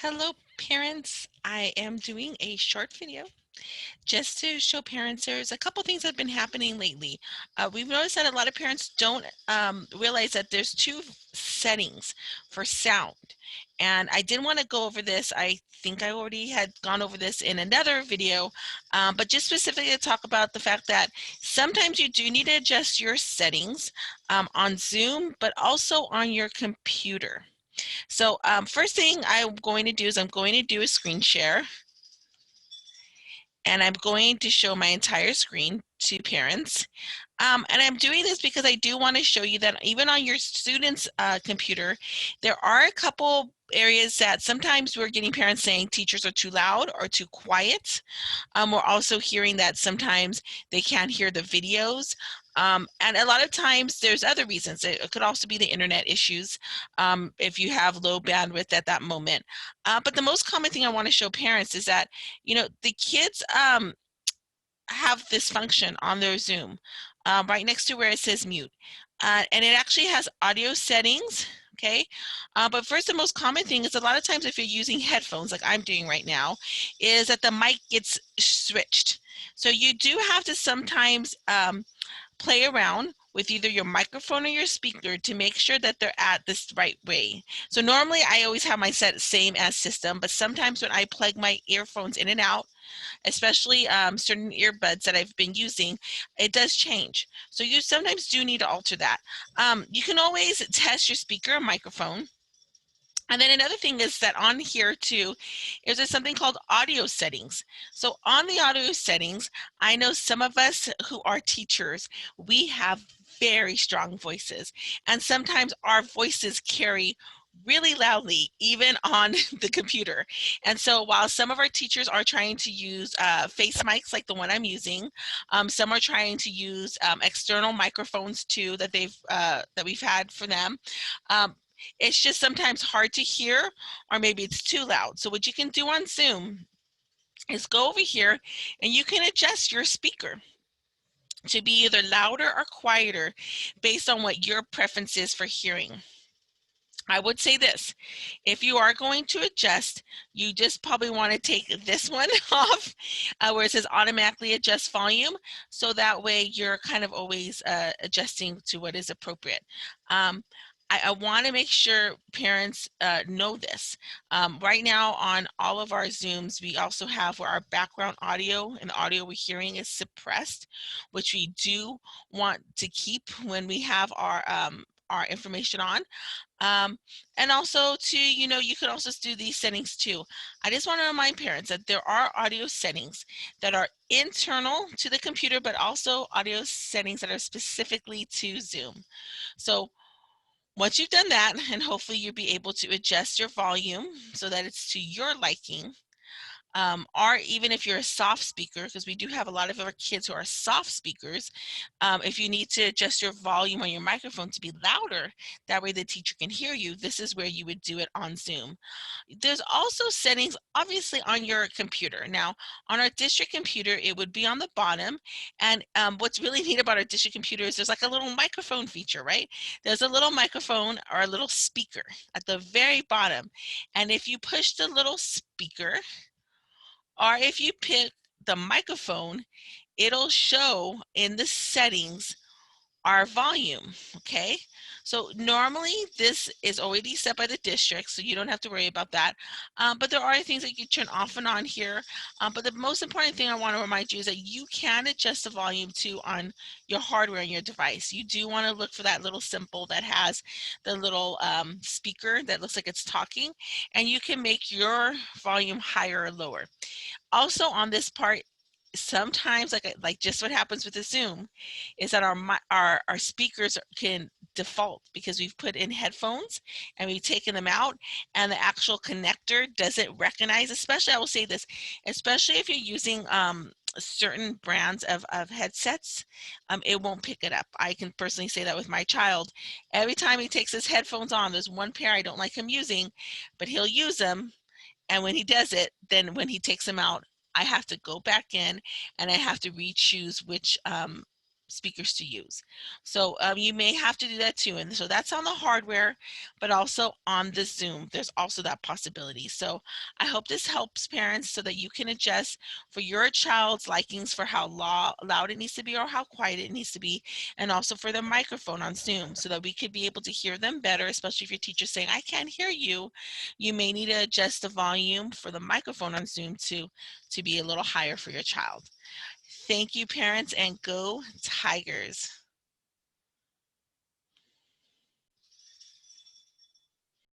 Hello, parents. I am doing a short video just to show parents there's a couple things that have been happening lately. We've noticed that a lot of parents don't realize that there's two settings for sound. And I didn't want to go over this. I think I already had gone over this in another video, but just specifically to talk about the fact that sometimes you do need to adjust your settings on Zoom, but also on your computer. So first thing I'm going to do is I'm going to do a screen share, and I'm going to show my entire screen to parents. And I'm doing this because I do want to show you that even on your student's computer, there are a couple areas that sometimes we're getting parents saying teachers are too loud or too quiet. We're also hearing that sometimes they can't hear the videos. And a lot of times there's other reasons. It could also be the internet issues if you have low bandwidth at that moment. But the most common thing I want to show parents is that, the kids have this function on their Zoom right next to where it says mute. And it actually has audio settings. Okay. But first, the most common thing is a lot of times if you're using headphones like I'm doing right now, is that the mic gets switched. So you do have to sometimes play around with either your microphone or your speaker to make sure that they're at this right way. So normally I always have my set same as system, but sometimes when I plug my earphones in and out, especially certain earbuds that I've been using, it does change. So you sometimes do need to alter that. You can always test your speaker and microphone. And then another thing is that on here too, is there something called audio settings. So on the audio settings, I know some of us who are teachers, we have very strong voices. And sometimes our voices carry really loudly, even on the computer. And so while some of our teachers are trying to use face mics like the one I'm using, some are trying to use external microphones too that we've had for them. Um, it's just sometimes hard to hear, or maybe it's too loud. So what you can do on Zoom is go over here and you can adjust your speaker to be either louder or quieter based on what your preference is for hearing. I would say this, if you are going to adjust, you just probably want to take this one off where it says automatically adjust volume. So that way you're kind of always adjusting to what is appropriate. I want to make sure parents know this. Right now on all of our Zooms, we also have where our background audio and the audio we're hearing is suppressed, which we do want to keep when we have our information on. And also to, you could also do these settings too. I just want to remind parents that there are audio settings that are internal to the computer, but also audio settings that are specifically to Zoom. So once you've done that, and hopefully you'll be able to adjust your volume so that it's to your liking, or even if you're a soft speaker, because we do have a lot of our kids who are soft speakers, if you need to adjust your volume on your microphone to be louder, that way the teacher can hear you, this is where you would do it on Zoom. There's also settings, obviously, on your computer. Now, on our district computer, it would be on the bottom, and what's really neat about our district computer is there's like a little microphone feature, right? There's a little microphone or a little speaker at the very bottom, and if you push the little speaker, or if you pick the microphone, it'll show in the settings our volume, okay? So normally this is already set by the district, so you don't have to worry about that. But there are things that you turn off and on here. But the most important thing I want to remind you is that you can adjust the volume too on your hardware and your device. You do want to look for that little symbol that has the little speaker that looks like it's talking, and you can make your volume higher or lower. Also on this part, sometimes like just what happens with the Zoom is that our speakers can default because we've put in headphones and we've taken them out, and the actual connector doesn't recognize, especially I will say this, especially if you're using certain brands of headsets, it won't pick it up. I can personally say that with my child. Every time he takes his headphones on, there's one pair I don't like him using, but he'll use them, and when he does it, then when he takes them out, I have to go back in and I have to re-choose which speakers to use. So you may have to do that too. And so that's on the hardware, but also on the Zoom. There's also that possibility. So I hope this helps parents so that you can adjust for your child's likings for how loud it needs to be or how quiet it needs to be, and also for the microphone on Zoom so that we could be able to hear them better, especially if your teacher's saying, I can't hear you. You may need to adjust the volume for the microphone on Zoom to be a little higher for your child. Thank you, parents, and go Tigers.